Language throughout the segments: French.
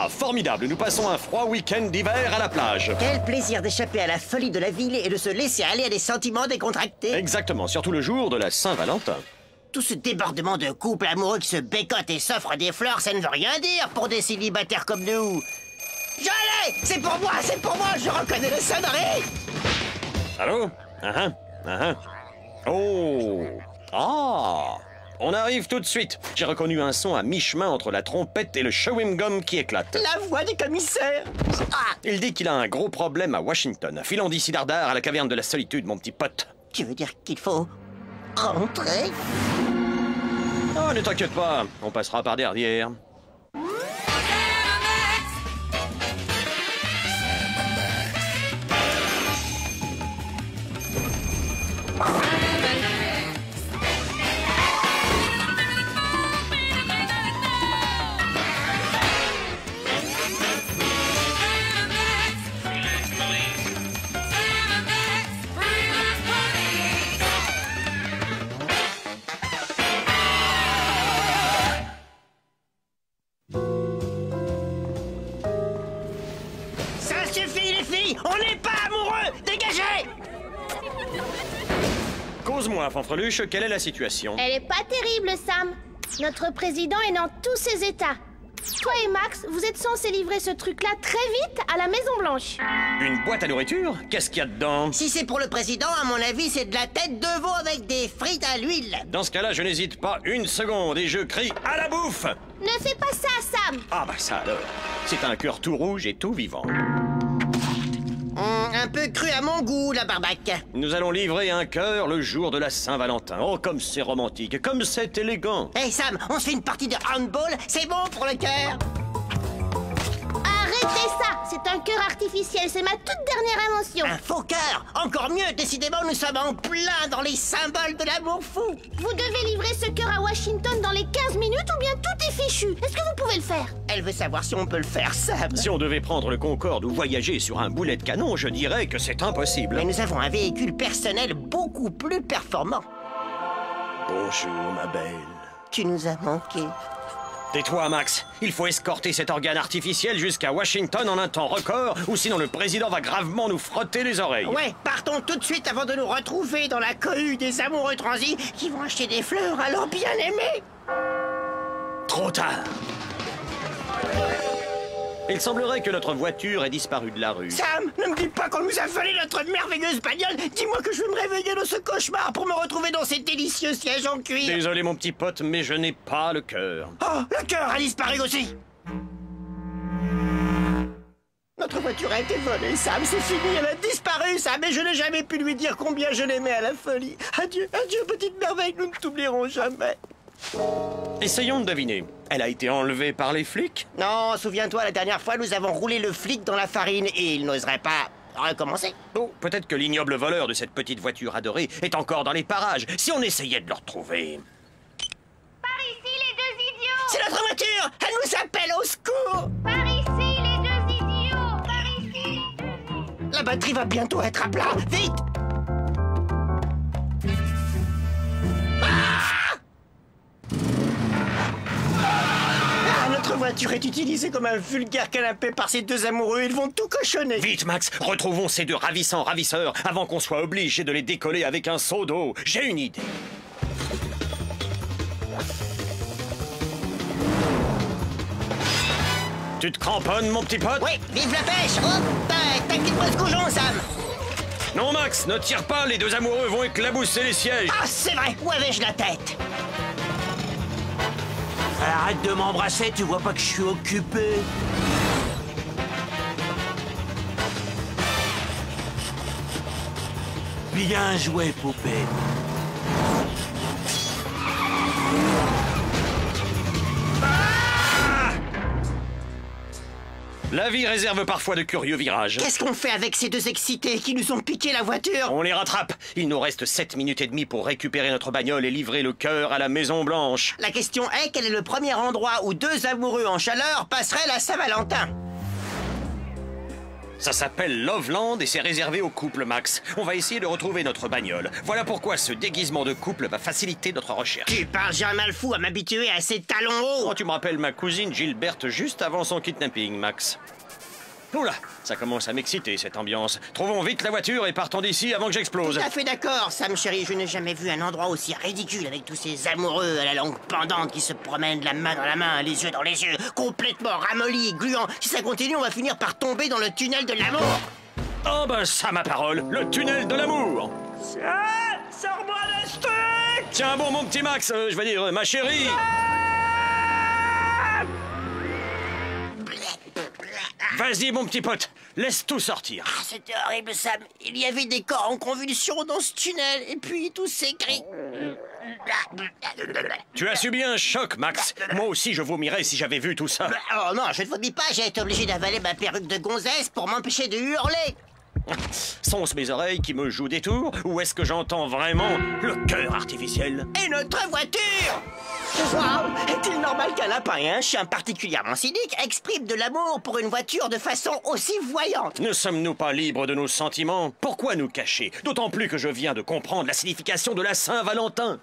Ah, formidable, nous passons un froid week-end d'hiver à la plage. Quel plaisir d'échapper à la folie de la ville et de se laisser aller à des sentiments décontractés. Exactement, surtout le jour de la Saint-Valentin. Tout ce débordement de couples amoureux qui se bécotent et s'offrent des fleurs, ça ne veut rien dire pour des célibataires comme nous. J'allais! C'est pour moi, je reconnais les sonneries. Allô? Oh! Ah! On arrive tout de suite. J'ai reconnu un son à mi-chemin entre la trompette et le chewing gum qui éclate. La voix du commissaire. Ah! Il dit qu'il a un gros problème à Washington. Filons d'ici dardard à la caverne de la solitude, mon petit pote. Tu veux dire qu'il faut rentrer? Oh, ne t'inquiète pas, on passera par derrière. Ça suffit les filles, on n'est pas amoureux. Dégagez! Cause-moi, fanfreluche, quelle est la situation? Elle est pas terrible, Sam. Notre président est dans tous ses états. Toi et Max, vous êtes censés livrer ce truc-là très vite à la Maison-Blanche. Une boîte à nourriture? Qu'est-ce qu'il y a dedans? Si c'est pour le président, à mon avis, c'est de la tête de veau avec des frites à l'huile. Dans ce cas-là, je n'hésite pas une seconde et je crie à la bouffe! Ne fais pas ça, Sam. Ah bah ça alors, c'est un cœur tout rouge et tout vivant. Un peu cru à mon goût, la barbaque. Nous allons livrer un cœur le jour de la Saint-Valentin. Oh, comme c'est romantique, comme c'est élégant. Hey Sam, on se fait une partie de handball, c'est bon pour le cœur. Arrêtez ça. C'est un cœur artificiel. C'est ma toute dernière invention. Un faux cœur, encore mieux, décidément nous sommes en plein dans les symboles de l'amour fou. Vous devez livrer ce cœur à Washington dans les 15 minutes ou bien tout est fichu. Est-ce que vous pouvez le faire? Elle veut savoir si on peut le faire, Sam. Si on devait prendre le Concorde ou voyager sur un boulet de canon, je dirais que c'est impossible. Mais nous avons un véhicule personnel beaucoup plus performant. Bonjour, ma belle. Tu nous as manqué. Tais-toi, Max. Il faut escorter cet organe artificiel jusqu'à Washington en un temps record, ou sinon le président va gravement nous frotter les oreilles. Ouais, partons tout de suite avant de nous retrouver dans la cohue des amoureux transis qui vont acheter des fleurs à leur bien-aimé. Trop tard. Il semblerait que notre voiture ait disparu de la rue. Sam, ne me dis pas qu'on nous a volé notre merveilleuse bagnole. Dis-moi que je vais me réveiller de ce cauchemar pour me retrouver dans ces délicieux sièges en cuir. Désolé, mon petit pote, mais je n'ai pas le cœur. Oh, le cœur a disparu aussi. Notre voiture a été volée, Sam, c'est fini, elle a disparu, Sam, et je n'ai jamais pu lui dire combien je l'aimais à la folie. Adieu, adieu, petite merveille, nous ne t'oublierons jamais. Essayons de deviner. Elle a été enlevée par les flics? Non, souviens-toi, la dernière fois, nous avons roulé le flic dans la farine et il n'oserait pas recommencer. Oh, peut-être que l'ignoble voleur de cette petite voiture adorée est encore dans les parages. Si on essayait de le retrouver... Par ici, les deux idiots. C'est notre voiture! Elle nous appelle au secours! Par ici, les deux idiots. Par ici, les deux idiots. La batterie va bientôt être à plat! Vite! Notre voiture est utilisée comme un vulgaire canapé par ces deux amoureux. Ils vont tout cochonner. Vite, Max, retrouvons ces deux ravissants ravisseurs avant qu'on soit obligé de les décoller avec un seau d'eau. J'ai une idée. Tu te cramponnes, mon petit pote? Oui, vive la pêche! Hop! T'inquiète-moi ce goujon, Sam! Non, Max, ne tire pas, les deux amoureux vont éclabousser les sièges. Ah, c'est vrai! Où avais-je la tête? Arrête de m'embrasser, tu vois pas que je suis occupé? Bien joué, poupée. La vie réserve parfois de curieux virages. Qu'est-ce qu'on fait avec ces deux excités qui nous ont piqué la voiture? On les rattrape. Il nous reste 7 minutes et demie pour récupérer notre bagnole et livrer le cœur à la Maison-Blanche. La question est, quel est le premier endroit où deux amoureux en chaleur passeraient la Saint-Valentin? Ça s'appelle Loveland et c'est réservé aux couples, Max. On va essayer de retrouver notre bagnole. Voilà pourquoi ce déguisement de couple va faciliter notre recherche. Tu parles, j'ai un mal fou à m'habituer à ces talons hauts. Oh, tu me rappelles ma cousine Gilberte juste avant son kidnapping, Max. Oula, ça commence à m'exciter cette ambiance. Trouvons vite la voiture et partons d'ici avant que j'explose. Tout à fait d'accord, Sam chérie, je n'ai jamais vu un endroit aussi ridicule avec tous ces amoureux à la langue pendante qui se promènent la main dans la main, les yeux dans les yeux, complètement ramollis, gluants. Si ça continue, on va finir par tomber dans le tunnel de l'amour. Oh ben ça, ma parole, le tunnel de l'amour. Sors-moi le truc. Tiens bon, mon petit Max, je vais dire ma chérie. Vas-y, mon petit pote, laisse tout sortir. Ah, c'était horrible, Sam. Il y avait des corps en convulsion dans ce tunnel, et puis tous ces cris. Tu as subi un choc, Max. Moi aussi, je vomirais si j'avais vu tout ça. Oh non, je ne vous dis pas, j'ai été obligé d'avaler ma perruque de gonzesse pour m'empêcher de hurler. Sont-ce mes oreilles qui me jouent des tours, ou est-ce que j'entends vraiment le cœur artificiel? Et notre voiture! Wow! Est-il normal qu'un lapin et un chien particulièrement cynique expriment de l'amour pour une voiture de façon aussi voyante? Ne sommes-nous pas libres de nos sentiments? Pourquoi nous cacher? D'autant plus que je viens de comprendre la signification de la Saint-Valentin.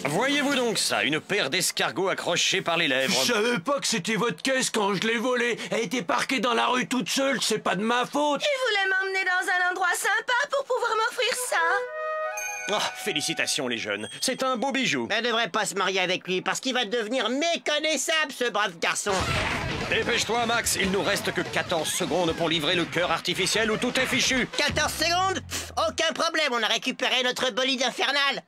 Voyez-vous donc ça, une paire d'escargots accrochés par les lèvres. Je savais pas que c'était votre caisse quand je l'ai volée. Elle était parquée dans la rue toute seule, c'est pas de ma faute. Il voulait m'emmener dans un endroit sympa pour pouvoir m'offrir ça. Oh, félicitations les jeunes, c'est un beau bijou. Elle devrait pas se marier avec lui parce qu'il va devenir méconnaissable, ce brave garçon. Dépêche-toi, Max, il nous reste que 14 secondes pour livrer le cœur artificiel ou tout est fichu. 14 secondes? Aucun problème, on a récupéré notre bolide infernal.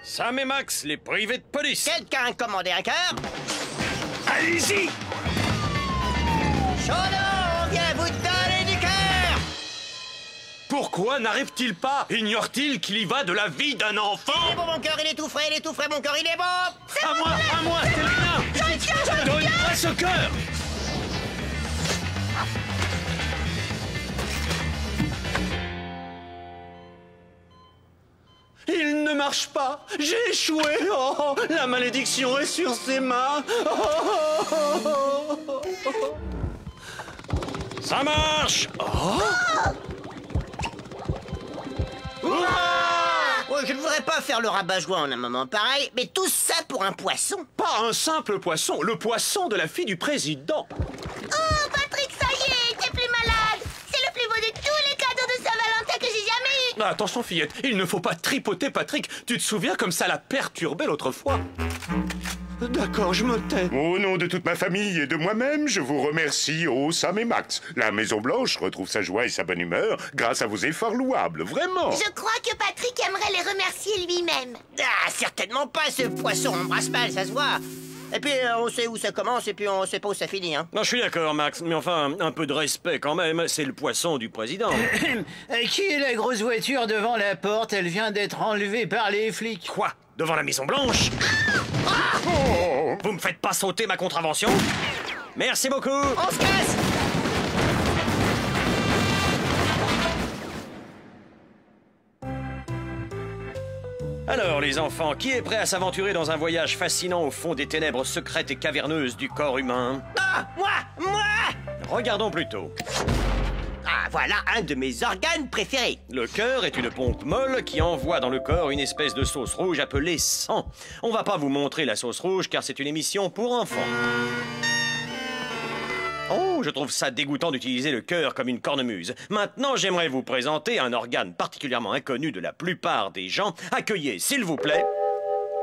Sam et Max, les privés de police. Quelqu'un a commandé un cœur? Allez-y! Chaudon, on vient vous donner du cœur! Pourquoi n'arrive-t-il pas? Ignore-t-il qu'il y va de la vie d'un enfant? Il est bon, mon cœur, il est tout frais, mon cœur, il est bon! À moi, Stelina! Donne-moi ce cœur! Il ne marche pas. J'ai échoué. Oh, la malédiction est sur ses mains. Oh. Ça marche! Oh, je ne voudrais pas faire le rabat-joie en un moment pareil, mais tout ça pour un poisson. Pas un simple poisson, le poisson de la fille du président. Oh, Patrick, ça y est, t'es plus malade. C'est le plus beau de tous les cadeaux de Saint-Valentin que j'ai jamais eu. Attention, fillette, il ne faut pas tripoter Patrick. Tu te souviens comme ça l'a perturbé l'autre fois? D'accord, je me tais. Au nom de toute ma famille et de moi-même, je vous remercie, Sam et Max. La Maison-Blanche retrouve sa joie et sa bonne humeur grâce à vos efforts louables, vraiment. Je crois que Patrick aimerait les remercier lui-même. Ah, certainement pas, ce poisson embrasse mal, ça se voit. Et puis, on sait où ça commence et puis on sait pas où ça finit, hein. Non, je suis d'accord, Max, mais enfin, un peu de respect quand même, c'est le poisson du président. Qui est la grosse voiture devant la porte? Elle vient d'être enlevée par les flics. Quoi? Devant la Maison-Blanche? Vous me faites pas sauter ma contravention? Merci beaucoup! On se casse! Alors, les enfants, qui est prêt à s'aventurer dans un voyage fascinant au fond des ténèbres secrètes et caverneuses du corps humain? Ah, moi! Regardons plutôt. Ah, voilà un de mes organes préférés. Le cœur est une pompe molle qui envoie dans le corps une espèce de sauce rouge appelée sang. On va pas vous montrer la sauce rouge car c'est une émission pour enfants. Oh, je trouve ça dégoûtant d'utiliser le cœur comme une cornemuse. Maintenant, j'aimerais vous présenter un organe particulièrement inconnu de la plupart des gens. Accueillez, s'il vous plaît,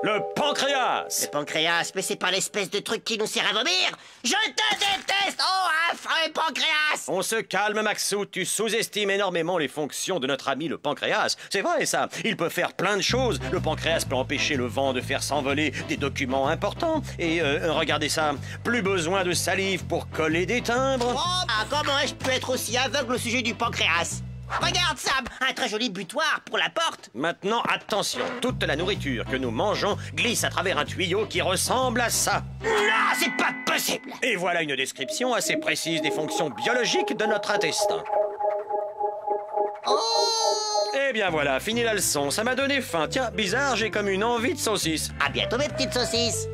le pancréas. Le pancréas, mais c'est pas l'espèce de truc qui nous sert à vomir. Je te déteste, oh affreux pancréas. On se calme, Maxou, tu sous-estimes énormément les fonctions de notre ami le pancréas. C'est vrai, ça. Il peut faire plein de choses. Le pancréas peut empêcher le vent de faire s'envoler des documents importants. Et regardez ça, plus besoin de salive pour coller des timbres. Oh, comment ai-je pu être aussi aveugle au sujet du pancréas? Regarde, Sam, un très joli butoir pour la porte. Maintenant, attention, toute la nourriture que nous mangeons glisse à travers un tuyau qui ressemble à ça. Non, c'est pas possible. Et voilà une description assez précise des fonctions biologiques de notre intestin. Oh! Eh bien voilà, fini la leçon, ça m'a donné faim. Tiens, bizarre, j'ai comme une envie de saucisse. À bientôt, mes petites saucisses.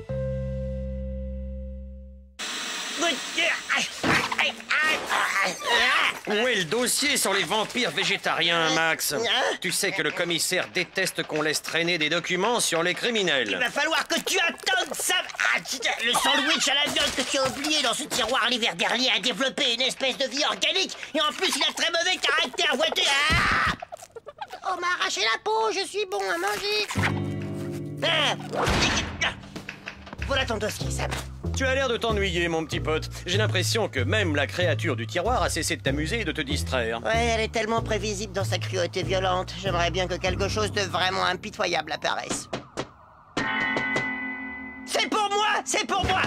Où est le dossier sur les vampires végétariens, Max? Tu sais que le commissaire déteste qu'on laisse traîner des documents sur les Il criminels. va falloir que tu attendes, Sam. Le sandwich à la viande que tu as oublié dans ce tiroir l'hiver dernier a développé une espèce de vie organique. Et en plus, il a très mauvais caractère, vois-tu. On m'a arraché la peau, je suis bon à manger. Voilà ton dossier, Sam. Tu as l'air de t'ennuyer, mon petit pote. J'ai l'impression que même la créature du tiroir a cessé de t'amuser et de te distraire. Ouais, elle est tellement prévisible dans sa cruauté violente. J'aimerais bien que quelque chose de vraiment impitoyable apparaisse. C'est pour moi! C'est pour moi!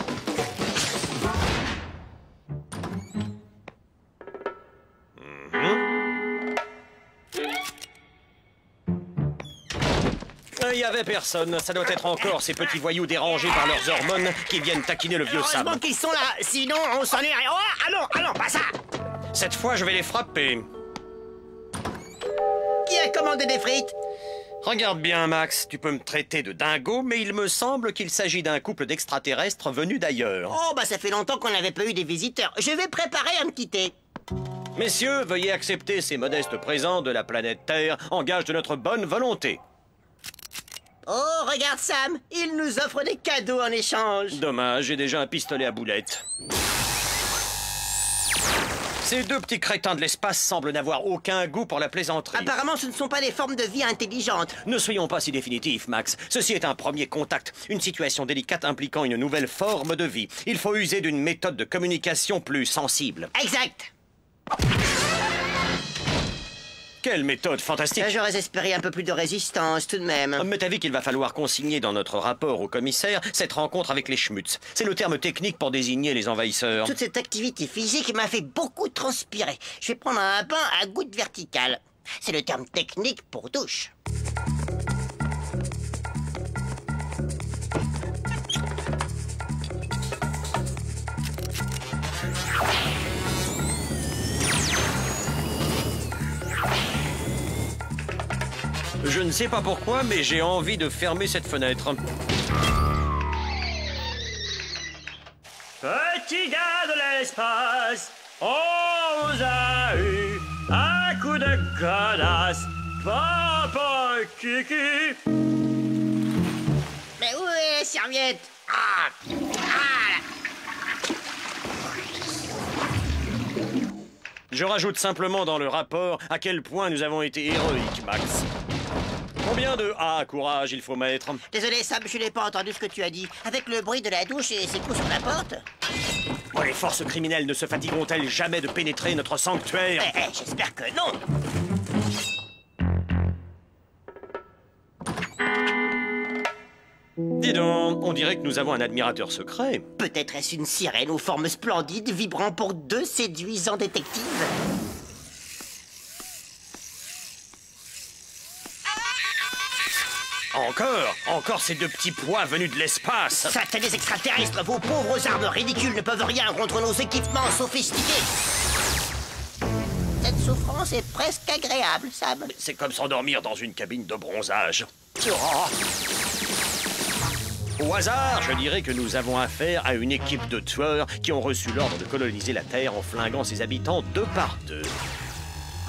Il y avait personne. Ça doit être encore ces petits voyous dérangés par leurs hormones qui viennent taquiner le vieux Sam. Heureusement qu'ils sont là, sinon on s'ennuierait. Oh, allons, pas ça! Cette fois, je vais les frapper. Qui a commandé des frites? Regarde bien, Max. Tu peux me traiter de dingo, mais il me semble qu'il s'agit d'un couple d'extraterrestres venus d'ailleurs. Oh, bah ça fait longtemps qu'on n'avait pas eu des visiteurs. Je vais préparer un petit thé. Messieurs, veuillez accepter ces modestes présents de la planète Terre en gage de notre bonne volonté. Oh, regarde Sam, il nous offre des cadeaux en échange. Dommage, j'ai déjà un pistolet à boulettes. Ces deux petits crétins de l'espace semblent n'avoir aucun goût pour la plaisanterie. Apparemment, ce ne sont pas des formes de vie intelligentes. Ne soyons pas si définitifs, Max. Ceci est un premier contact, une situation délicate impliquant une nouvelle forme de vie. Il faut user d'une méthode de communication plus sensible. Exact. Quelle méthode fantastique! J'aurais espéré un peu plus de résistance, tout de même. Mais t'as vu qu'il va falloir consigner dans notre rapport au commissaire cette rencontre avec les schmutz. C'est le terme technique pour désigner les envahisseurs. Toute cette activité physique m'a fait beaucoup transpirer. Je vais prendre un bain à goutte verticale. C'est le terme technique pour douche. Je ne sais pas pourquoi, mais j'ai envie de fermer cette fenêtre. Petit gars de l'espace, on vous a eu un coup de godasse, papa Kiki. Mais où est la serviette? Je rajoute simplement dans le rapport à quel point nous avons été héroïques, Max. Combien de courage il faut mettre? Désolé Sam, je n'ai pas entendu ce que tu as dit. Avec le bruit de la douche et ses coups sur la porte? Oh, les forces criminelles ne se fatigueront-elles jamais de pénétrer notre sanctuaire? J'espère que non. Dis donc, on dirait que nous avons un admirateur secret. Peut-être est-ce une sirène aux formes splendides vibrant pour deux séduisants détectives? Encore ces deux petits pois venus de l'espace. Satanés extraterrestres, vos pauvres armes ridicules ne peuvent rien contre nos équipements sophistiqués. Cette souffrance est presque agréable, Sam. C'est comme s'endormir dans une cabine de bronzage. Au hasard, je dirais que nous avons affaire à une équipe de tueurs qui ont reçu l'ordre de coloniser la Terre en flinguant ses habitants deux par deux.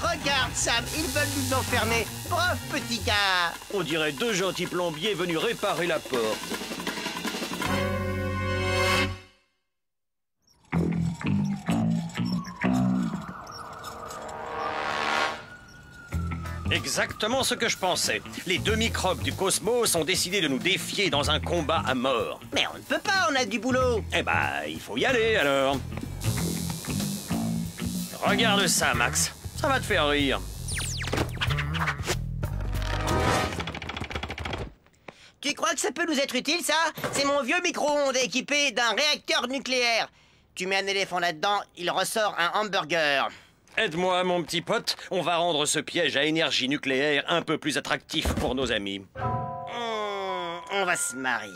Regarde, Sam, ils veulent nous enfermer. Brave petit gars. On dirait deux gentils plombiers venus réparer la porte. Exactement ce que je pensais. Les deux microbes du cosmos ont décidé de nous défier dans un combat à mort. Mais on ne peut pas, on a du boulot. Eh ben, il faut y aller alors. Regarde ça, Max. Ça va te faire rire. Tu crois que ça peut nous être utile, ça? C'est mon vieux micro-ondes équipé d'un réacteur nucléaire. Tu mets un éléphant là-dedans, il ressort un hamburger. Aide-moi, mon petit pote. On va rendre ce piège à énergie nucléaire un peu plus attractif pour nos amis. On va se marier.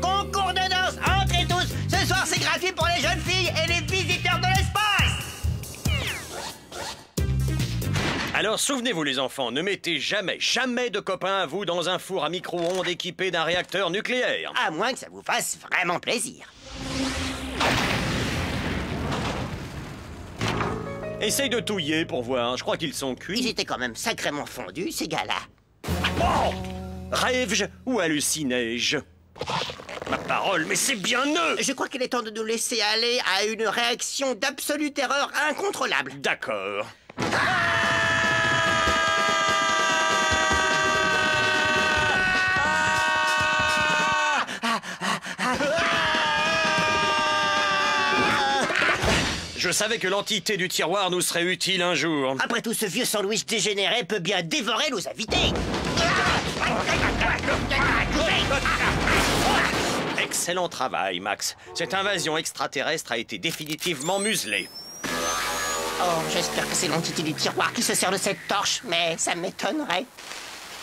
Concours de danse, entrez tous. Ce soir, c'est gratuit pour les jeunes filles et les visiteurs de l'espace. Alors souvenez-vous les enfants, ne mettez jamais de copains à vous dans un four à micro-ondes équipé d'un réacteur nucléaire. À moins que ça vous fasse vraiment plaisir. Essaye de touiller pour voir, je crois qu'ils sont Ils cuits. étaient quand même sacrément fondus, ces gars-là. Oh, rêve-je ou hallucinais-je? Ma parole, mais c'est bien eux! Je crois qu'il est temps de nous laisser aller à une réaction d'absolue terreur incontrôlable. D'accord. Je savais que l'entité du tiroir nous serait utile un jour. Après tout, ce vieux sandwich dégénéré peut bien dévorer nos invités. Excellent travail, Max. Cette invasion extraterrestre a été définitivement muselée. Oh, j'espère que c'est l'entité du tiroir qui se sert de cette torche, mais ça m'étonnerait.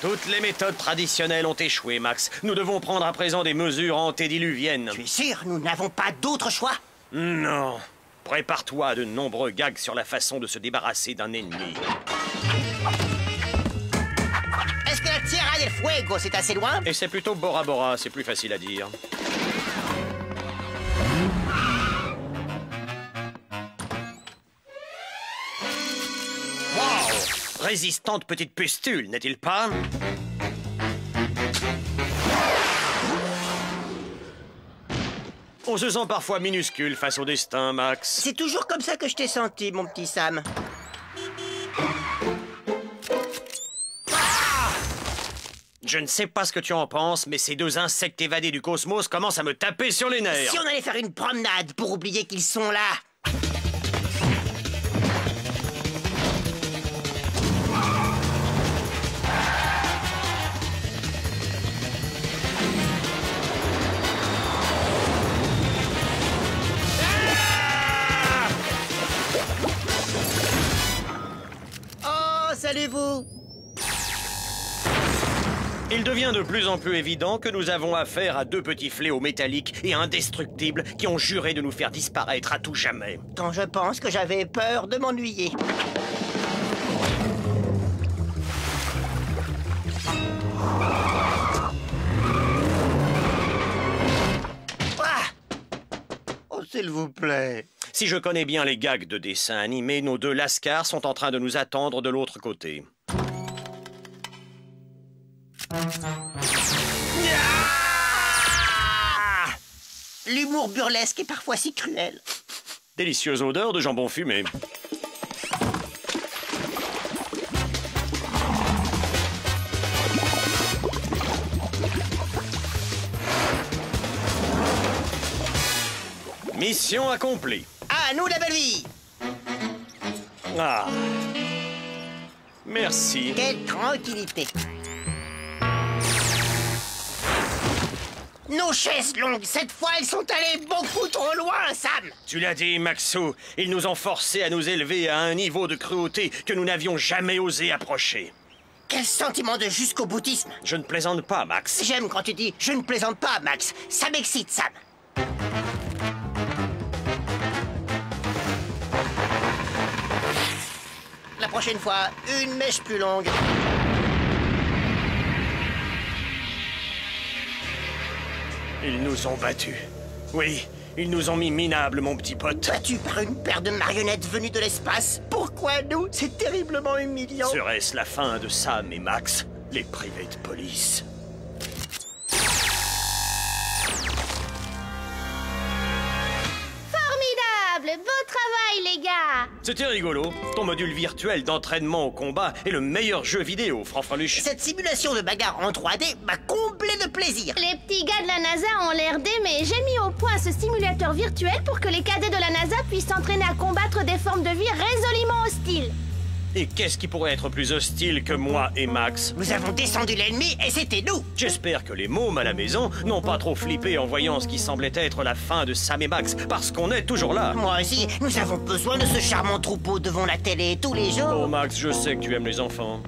Toutes les méthodes traditionnelles ont échoué, Max. Nous devons prendre à présent des mesures antédiluviennes. Tu es sûr, nous n'avons pas d'autre choix? Non. Prépare-toi à de nombreux gags sur la façon de se débarrasser d'un ennemi. Est-ce que la Tierra del Fuego, c'est assez loin? Et c'est plutôt Bora Bora, c'est plus facile à dire. Wow! Résistante petite pustule, n'est-il pas? On se sent parfois minuscule face au destin, Max. C'est toujours comme ça que je t'ai senti, mon petit Sam. Je ne sais pas ce que tu en penses, mais ces deux insectes évadés du cosmos commencent à me taper sur les nerfs. Si on allait faire une promenade pour oublier qu'ils sont là. Oh, salut vous! Il devient de plus en plus évident que nous avons affaire à deux petits fléaux métalliques et indestructibles qui ont juré de nous faire disparaître à tout jamais. Quand je pense que j'avais peur de m'ennuyer. Ah! Oh, s'il vous plaît. Si je connais bien les gags de dessins animés, nos deux lascars sont en train de nous attendre de l'autre côté. L'humour burlesque est parfois si cruel. Délicieuse odeur de jambon fumé. Mission accomplie. À nous la belle vie! Ah. Merci. Quelle tranquillité! Nos chaises longues, cette fois, elles sont allées beaucoup trop loin, Sam! Tu l'as dit, Maxou. Ils nous ont forcés à nous élever à un niveau de cruauté que nous n'avions jamais osé approcher. Quel sentiment de jusqu'au boutisme! Je ne plaisante pas, Max. J'aime quand tu dis « je ne plaisante pas, Max ». Ça m'excite, Sam. La prochaine fois, une mèche plus longue. Ils nous ont battus. Oui, ils nous ont mis minables, mon petit pote. Battu par une paire de marionnettes venues de l'espace. Pourquoi nous? C'est terriblement humiliant. Serait-ce la fin de Sam et Max, les privés de police? Formidable! Beau travail, les gars! C'était rigolo. Ton module virtuel d'entraînement au combat est le meilleur jeu vidéo, Franfreluche. Cette simulation de bagarre en 3D m'a comblé de plaisir. Les petits gars de la NASA ont l'air d'aimer. J'ai mis au point ce simulateur virtuel pour que les cadets de la NASA puissent s'entraîner à combattre des formes de vie résolument hostiles. Et qu'est-ce qui pourrait être plus hostile que moi et Max? Nous avons descendu l'ennemi et c'était nous. J'espère que les mômes à la maison n'ont pas trop flippé en voyant ce qui semblait être la fin de Sam et Max, parce qu'on est toujours là. Moi aussi, nous avons besoin de ce charmant troupeau devant la télé tous les jours. Oh Max, je sais que tu aimes les enfants.